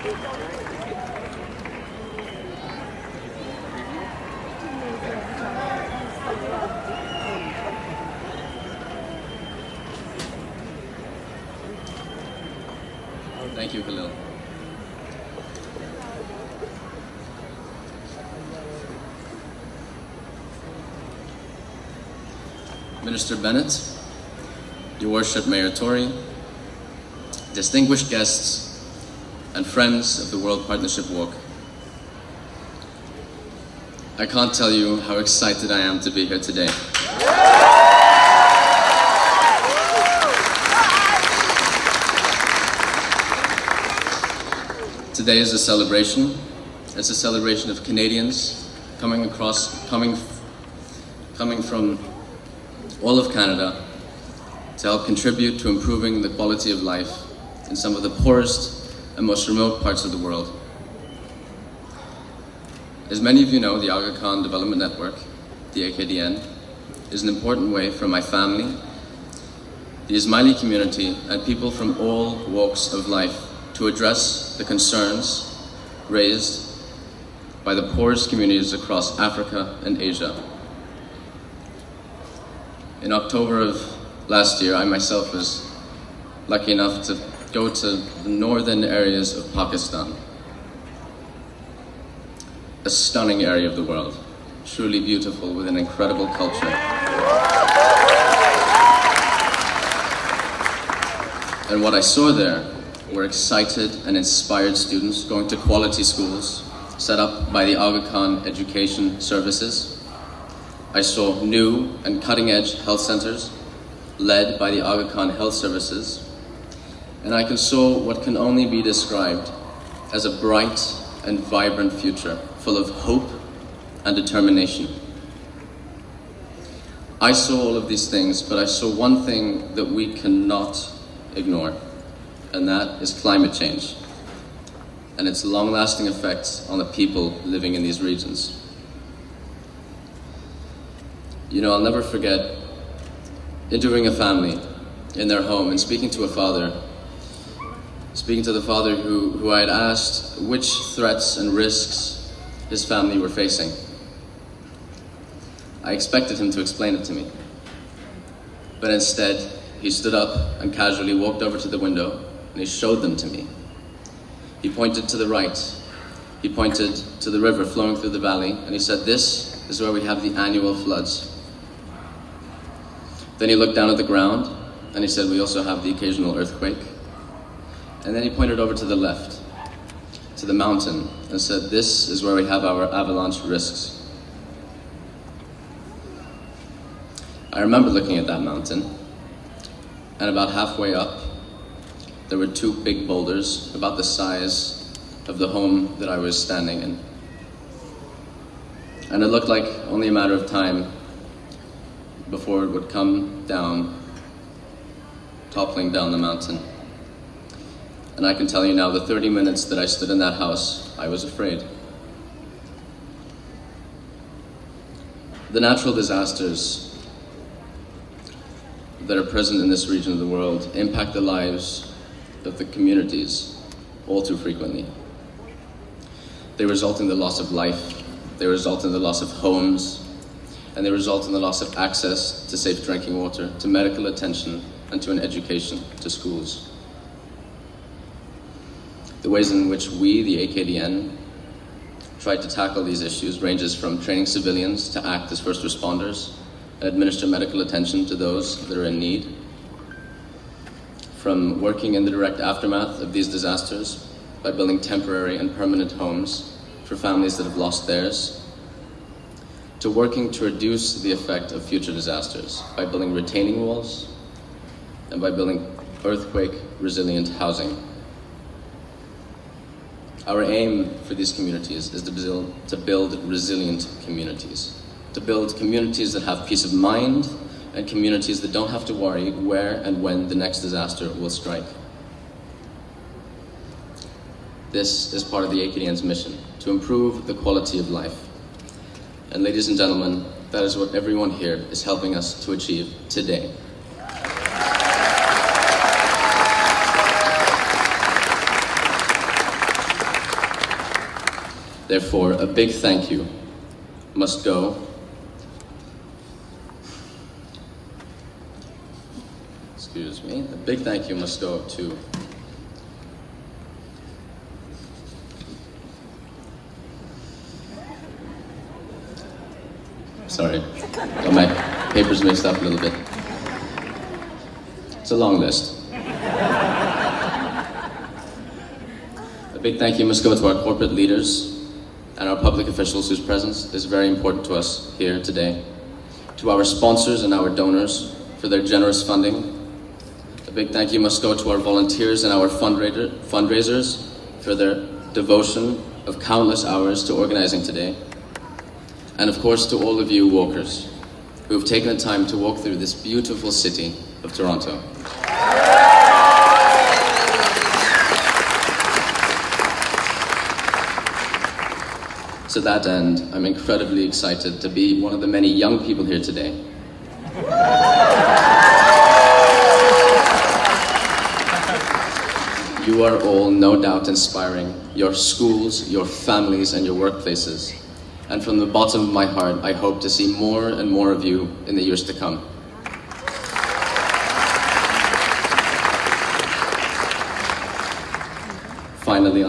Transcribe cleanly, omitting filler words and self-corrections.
Thank you, Khalil. Minister Bennett, Your Worship Mayor Tory, distinguished guests, and friends of the World Partnership Walk. I can't tell you how excited I am to be here today. Today is a celebration. It's a celebration of Canadians coming from all of Canada to help contribute to improving the quality of life in some of the poorest and most remote parts of the world. As many of you know, the Aga Khan Development Network, the AKDN, is an important way for my family, the Ismaili community, and people from all walks of life to address the concerns raised by the poorest communities across Africa and Asia. In October of last year, I myself was lucky enough to go to the northern areas of Pakistan, a stunning area of the world, truly beautiful with an incredible culture. And what I saw there were excited and inspired students going to quality schools set up by the Aga Khan Education Services. I saw new and cutting-edge health centers led by the Aga Khan Health Services, and I saw what can only be described as a bright and vibrant future full of hope and determination. I saw all of these things, but I saw one thing that we cannot ignore, and that is climate change and its long-lasting effects on the people living in these regions. You know, I'll never forget interviewing a family in their home and speaking to the father who I had asked which threats and risks his family were facing. I expected him to explain it to me, but instead he stood up and casually walked over to the window and he showed them to me. He pointed to the right, he pointed to the river flowing through the valley, and he said, "This is where we have the annual floods." Then he looked down at the ground and he said, "We also have the occasional earthquake." And then he pointed over to the left, to the mountain, and said, "This is where we have our avalanche risks." I remember looking at that mountain, and about halfway up, there were two big boulders about the size of the home that I was standing in. And it looked like only a matter of time before it would come down, toppling down the mountain. And I can tell you now, the 30 minutes that I stood in that house, I was afraid. The natural disasters that are present in this region of the world impact the lives of the communities all too frequently. They result in the loss of life, they result in the loss of homes, and they result in the loss of access to safe drinking water, to medical attention, and to an education, to schools. The ways in which we, the AKDN, try to tackle these issues ranges from training civilians to act as first responders and administer medical attention to those that are in need, from working in the direct aftermath of these disasters by building temporary and permanent homes for families that have lost theirs, to working to reduce the effect of future disasters by building retaining walls and by building earthquake-resilient housing. Our aim for these communities is to build resilient communities, to build communities that have peace of mind and communities that don't have to worry where and when the next disaster will strike. This is part of the AKDN's mission, to improve the quality of life. And ladies and gentlemen, that is what everyone here is helping us to achieve today. Therefore, a big thank you must go a big thank you must go to sorry, got my papers mixed up a little bit. It's a long list. A big thank you must go to our corporate leaders and our public officials whose presence is very important to us here today. To our sponsors and our donors for their generous funding. A big thank you must go to our volunteers and our fundraisers for their devotion of countless hours to organizing today. And of course to all of you walkers who have taken the time to walk through this beautiful city of Toronto. To that end, I'm incredibly excited to be one of the many young people here today. You are all no doubt inspiring your schools, your families, and your workplaces. And from the bottom of my heart, I hope to see more and more of you in the years to come. Finally,